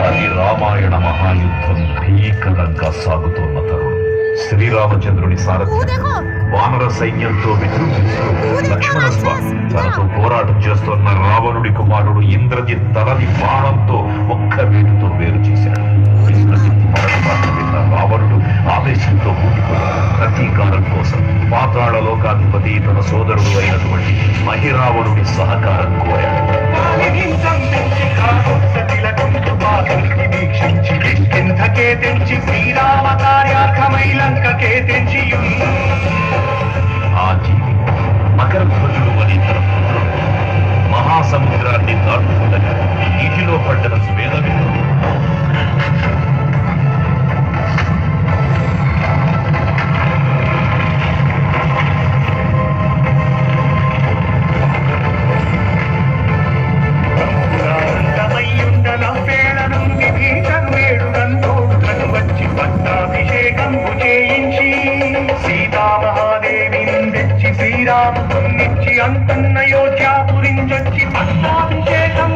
అది రామాయణ మహాయుద్ధం భీకరంగా సాగుతున్న తరుణం. శ్రీరామచంద్రుని సారథ్యం వానర సైన్యంతో విజృంభిస్తూ లక్ష్మణస్వామి తనతో పోరాటం చేస్తున్న రావణుడి కుమారుడు ఇంద్రజిత్ తలని బాణంతో ఒక్క వేటుతో వేరు చేశాడు. ఇంద్రజిత్ మరణమాట విన్న రావణుడు ఆవేశంతో ఊగిపోయాడు. ప్రతీకారం కోసం పాతాళ లోకాధిపతి తన సోదరుడు అయినటువంటి మహిరావణుడి సహకారం కోరాడు. శ్రీరామ కార్యార్థమై లంకకే తెంచి ఆ జీవి మకర ధ్వజుడు అని తన పుత్రుడు మహాసముద్రాన్ని దాటుతుండగా నీటిలో పడ్డ స్వేదవిందు శ్రీరామ అంతన్నయోధ్యాపురించొచ్చి పట్టాభిషేకం